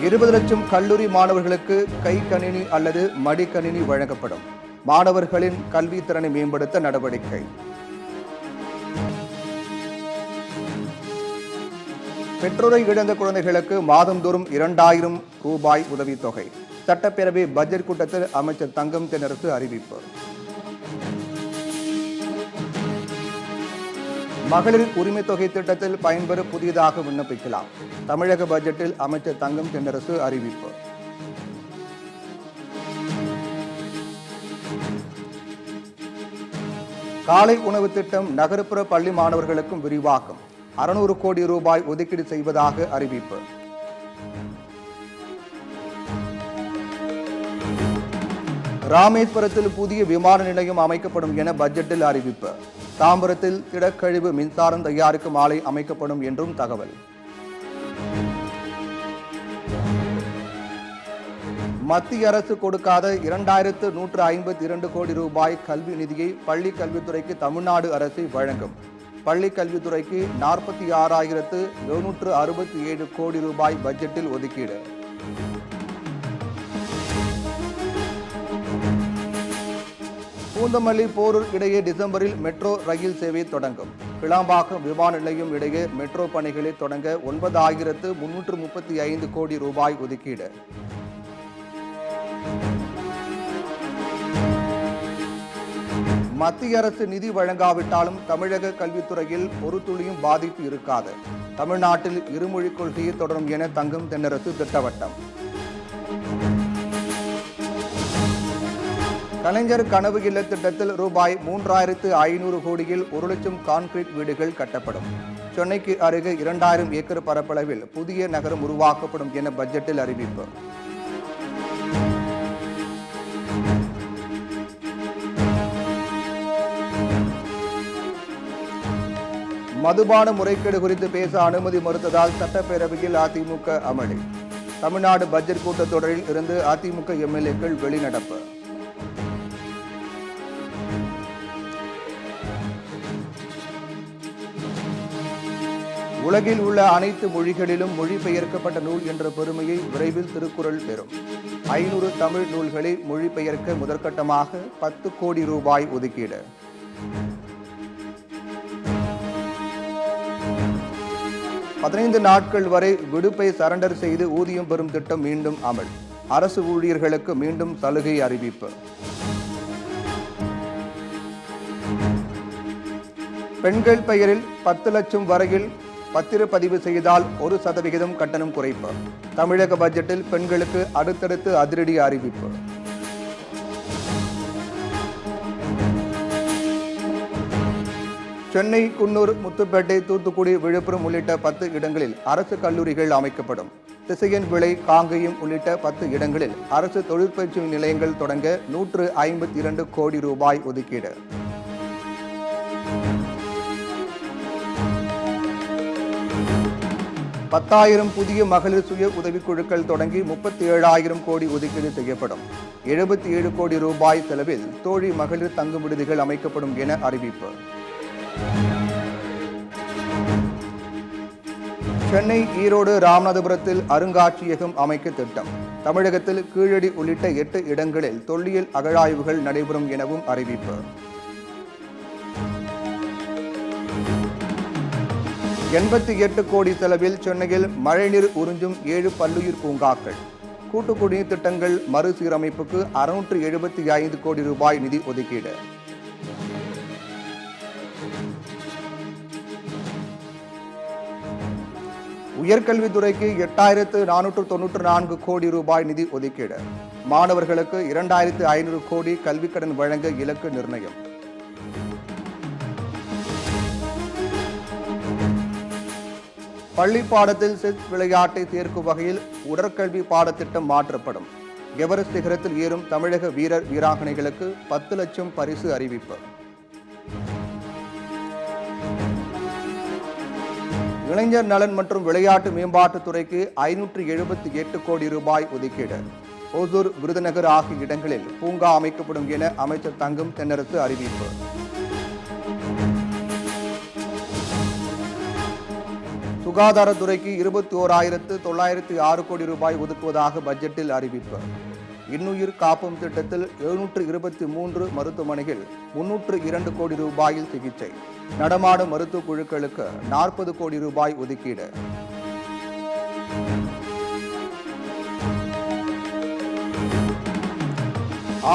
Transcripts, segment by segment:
20 லட்சம் கல்லூரி மாணவர்களுக்கு கைக்கணினி அல்லது மடிக்கணினி வழங்கப்படும். மாணவர்களின் கல்வி திறனை மேம்படுத்த நடவடிக்கை. பெற்றோரை இழந்த குழந்தைகளுக்கு மாதந்தோறும் 2000 ரூபாய் உதவித்தொகை. சட்டப்பேரவை பட்ஜெட் கூட்டத்தில் அமைச்சர் தங்கம் தென்னரசு அறிவிப்பு. மகளிர் உரிமை தொகை திட்டத்தில் பயன்பெற புதியதாக விண்ணப்பிக்கலாம். தமிழக பட்ஜெட்டில் அமைச்சர் தங்கம் தென்னரசு அறிவிப்பு. காலை உணவு திட்டம் நகர்ப்புற பள்ளி மாணவர்களுக்கும் விரிவாக்கம். 600 கோடி ரூபாய் ஒதுக்கீடு செய்வதாக அறிவிப்பு. ராமேஸ்வரத்தில் புதிய விமான நிலையம் அமைக்கப்படும் என பட்ஜெட்டில் அறிவிப்பு. தாம்பரத்தில் திடக்கழிவு மின்சாரம் தயாரிக்கும் ஆலை அமைக்கப்படும் என்றும் தகவல். மத்திய அரசு கொடுக்காத 2152 கோடி ரூபாய் கல்வி நிதியை பள்ளி கல்வித்துறைக்கு தமிழ்நாடு அரசு வழங்கும். பள்ளி கல்வித்துறைக்கு 46,767 கோடி ரூபாய் பட்ஜெட்டில் ஒதுக்கீடு. பூந்தமல்லி போரூர் இடையே டிசம்பரில் மெட்ரோ ரயில் சேவை தொடங்கும். கிளாம்பாக்கம் விமான நிலையம் இடையே மெட்ரோ பணிகளை தொடங்க 9,335 கோடி ரூபாய் ஒதுக்கீடு. மத்திய அரசு நிதி வழங்காவிட்டாலும் தமிழக கல்வித்துறையில் ஒரு துளியும் பாதிப்பு இருக்காது. தமிழ்நாட்டில் இருமொழிக் கொள்கையை தொடரும் என தங்கம் தென்னரசு திட்டவட்டம். கலைஞர் கனவு இல்ல திட்டத்தில் ரூபாய் 3500 கோடியில் 1 லட்சம் கான்கிரீட் வீடுகள் கட்டப்படும். சென்னைக்கு அருகே 2000 ஏக்கர் பரப்பளவில் புதிய நகரம் உருவாக்கப்படும் என பட்ஜெட்டில் அறிவிப்பு. மதுபான முறைகேடு குறித்து பேச அனுமதி மறுத்ததால் சட்டப்பேரவையில் அதிமுக அமளி. தமிழ்நாடு பட்ஜெட் கூட்டத்தொடரில் இருந்து அதிமுக எம்எல்ஏக்கள் வெளிநடப்பு. உலகில் உள்ள அனைத்து மொழிகளிலும் மொழிபெயர்க்கப்பட்ட நூல் என்ற பெருமையை விரைவில் திருக்குறள் பெறும். 500 தமிழ் நூல்களை மொழிபெயர்க்க முதற்கட்டமாக 10 கோடி ரூபாய் ஒதுக்கீடு. பதினைந்து நாட்கள் வரை விடுப்பை சரண்டர் செய்து ஊதியம் பெறும் திட்டம் மீண்டும் அமல். அரசு ஊழியர்களுக்கு மீண்டும் சலுகை அறிவிப்பு. பெண்கள் பெயரில் 10 லட்சம் வரையில் பத்திரப்பதிவு செய்தால் 1% கட்டணம் குறைப்பு. தமிழக பட்ஜெட்டில் பெண்களுக்கு அடுத்தடுத்து அதிரடி அறிவிப்பு. சென்னை, குன்னூர், முத்துப்பேட்டை, தூத்துக்குடி, விழுப்புரம் உள்ளிட்ட 10 இடங்களில் அரசு கல்லூரிகள் அமைக்கப்படும். திசையன் விளை, காங்கேயம் உள்ளிட்ட 10 இடங்களில் அரசு தொழிற்பயிற்சி நிலையங்கள் தொடங்க 152 கோடி ரூபாய் ஒதுக்கீடு. பத்தாயிரம் புதிய மகளிர் சுய உதவிக்குழுக்கள் தொடங்கி 37,000 கோடி ஒதுக்கீடு செய்யப்படும். 77 கோடி ரூபாய் செலவில் தோழி மகளிர் தங்கும் விடுதிகள் அமைக்கப்படும் என அறிவிப்பு. சென்னை, ஈரோடு, ராமநாதபுரத்தில் அருங்காட்சியகம் அமைக்க திட்டம். தமிழகத்தில் கீழடி உள்ளிட்ட 8 இடங்களில் தொல்லியல் அகழாய்வுகள் நடைபெறும் எனவும் அறிவிப்பு. 88 கோடி செலவில் சென்னையில் மழைநீர் உறிஞ்சும் 7 பல்லுயிர் பூங்காக்கள். கூட்டுக்குடிநீர் திட்டங்கள் மறுசீரமைப்புக்கு 675 கோடி ரூபாய் நிதி ஒதுக்கீடு. உயர்கல்வித்துறைக்கு 8,494 கோடி ரூபாய் நிதி ஒதுக்கீடு. மாணவர்களுக்கு 2,500 கோடி கல்விக்கடன் வழங்க இலக்கு நிர்ணயம். பள்ளி பாடத்தில் செஸ் விளையாட்டை சேர்க்கும் வகையில் உடற்கல்வி பாடத்திட்டம் மாற்றப்படும். எவரெஸ்ட் சிகரத்தில் ஏறும் தமிழக வீரர் வீராங்கனைகளுக்கு 10 லட்சம் பரிசு அறிவிப்பு. இளைஞர் நலன் மற்றும் விளையாட்டு மேம்பாட்டுத்துறைக்கு 578 கோடி ரூபாய் ஒதுக்கீடு. ஓசூர், விருதுநகர் ஆகிய இடங்களில் பூங்கா அமைக்கப்படும் என அமைச்சர் தங்கம் தென்னரசு அறிவிப்பு. சுகாதாரத்துறைக்கு 21,906 கோடி ரூபாய் ஒதுக்குவதாக பட்ஜெட்டில் அறிவிப்பு. இன்னுயிர் காப்பும் திட்டத்தில் 723 மருத்துவமனைகள் 302 கோடி ரூபாயில் சிகிச்சை. நடமாடும் மருத்துவ குழுக்களுக்கு 40 கோடி ரூபாய் ஒதுக்கீடு.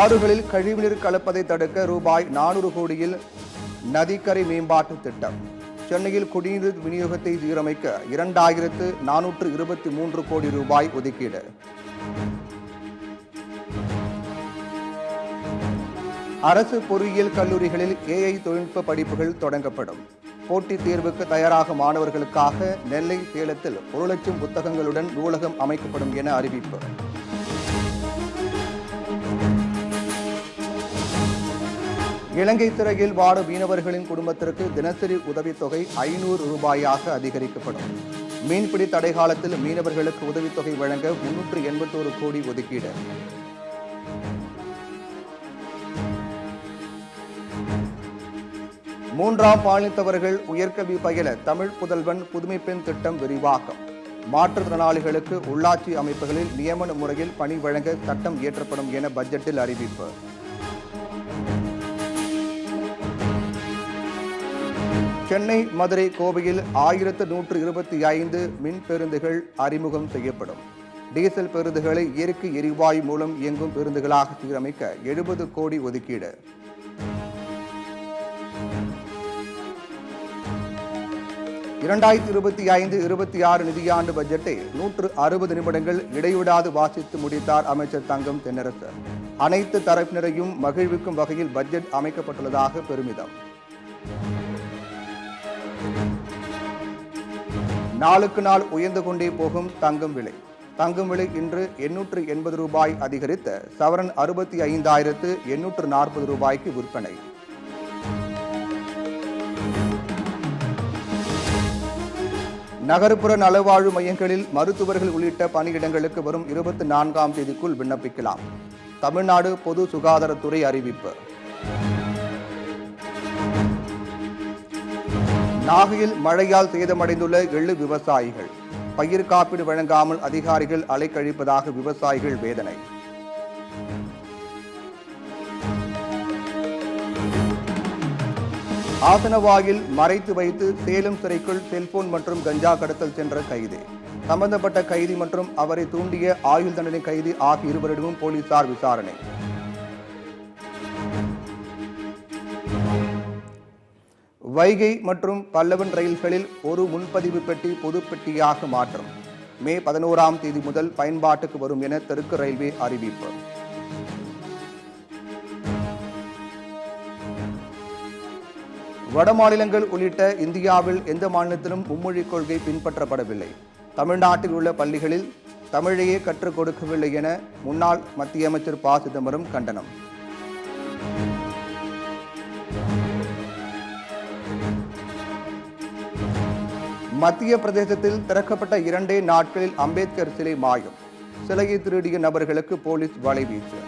ஆறுகளில் கழிவுநீர் கலப்பதை தடுக்க ரூபாய் 400 கோடியில் நதிக்கரை மேம்பாட்டு திட்டம். சென்னையில் குடிநீர் விநியோகத்தை சீரமைக்க 2,423 கோடி ரூபாய் ஒதுக்கீடு. அரசு பொறியியல் கல்லூரிகளில் AI தொழில்நுட்ப படிப்புகள் தொடங்கப்படும். போட்டித் தேர்வுக்கு தயாராக மாணவர்களுக்காக நெல்லை, சேலத்தில் 1 லட்சம் புத்தகங்களுடன் நூலகம் அமைக்கப்படும் என அறிவிப்பு. இலங்கை சிறையில் வாடும் மீனவர்களின் குடும்பத்திற்கு தினசரி உதவித்தொகை 500 ரூபாயாக அதிகரிக்கப்படும். மீன்பிடி தடை காலத்தில் மீனவர்களுக்கு உதவித்தொகை வழங்க 381 கோடி ஒதுக்கீடு. மூன்றாம் பாலினத்தவர்கள் உயர்கல்வி பயில தமிழ் புதல்வன் புதுமை பெண் திட்டம் விரிவாக்கம். மாற்றுத்திறனாளிகளுக்கு உள்ளாட்சி அமைப்புகளில் நியமன முறையில் பணி வழங்க சட்டம் இயற்றப்படும் என பட்ஜெட்டில் அறிவிப்பு. சென்னை, மதுரை, கோவையில் 1125 மின் பேருந்துகள் அறிமுகம் செய்யப்படும். டீசல் பேருந்துகளை இயற்கை எரிவாயு மூலம் இயங்கும் பேருந்துகளாக சீரமைக்க 70 கோடி ஒதுக்கீடு. இரண்டாயிரத்தி 25-26 நிதியாண்டு பட்ஜெட்டை 160 நிமிடங்கள் இடைவிடாது வாசித்து முடித்தார் அமைச்சர் தங்கம் தென்னரசு. அனைத்து தரப்பினரையும் மகிழ்விக்கும் வகையில் பட்ஜெட் அமைக்கப்பட்டுள்ளதாக பெருமிதம். நாளுக்கு நாள் உயர்ந்து கொண்டே போகும் தங்கம் விலை. தங்கம் விலை இன்று 880 ரூபாய் அதிகரித்து சவரன் 65,840 ரூபாய்க்கு விற்பனை. நகர்ப்புற நலவாழ்வு மையங்களில் மருத்துவர்கள் உள்ளிட்ட பணியிடங்களுக்கு வரும் 24ஆம் தேதிக்குள் விண்ணப்பிக்கலாம். தமிழ்நாடு பொது சுகாதாரத்துறை அறிவிப்பு. நாகையில் மழையால் சேதமடைந்துள்ள எள்ளு விவசாயிகள். பயிர் காப்பீடு வழங்காமல் அதிகாரிகள் அலைக்கழிப்பதாக விவசாயிகள் வேதனை. ஆசனவாயில் மறைத்து வைத்து சேலம் சிறைக்குள் செல்போன் மற்றும் கஞ்சா கடத்தல் சென்ற கைதி. சம்பந்தப்பட்ட கைதி மற்றும் அவரை தூண்டிய ஆயுள் தண்டனை கைதி ஆகிய இருவரிடமும் போலீசார் விசாரணை. வைகை மற்றும் பல்லவன் ரயில்களில் ஒரு முன்பதிவு பெட்டி பொது பெட்டியாக மாற்றம். மே 11ஆம் தேதி முதல் பயன்பாட்டுக்கு வரும் என தெற்கு ரயில்வே அறிவிப்பு. வடமாநிலங்கள் உள்ளிட்ட இந்தியாவில் எந்த மாநிலத்திலும் மும்மொழிக் கொள்கை பின்பற்றப்படவில்லை. தமிழ்நாட்டில் உள்ள பள்ளிகளில் தமிழையே கற்றுக் கொடுக்கவில்லை என முன்னாள் மத்திய அமைச்சர் ப. சிதம்பரம் கண்டனம். மத்திய பிரதேசத்தில் திறக்கப்பட்ட 2 நாட்களில் அம்பேத்கர் சிலை மாயம். சிலையை திருடிய நபர்களுக்கு போலீஸ் வலைவீச்சு.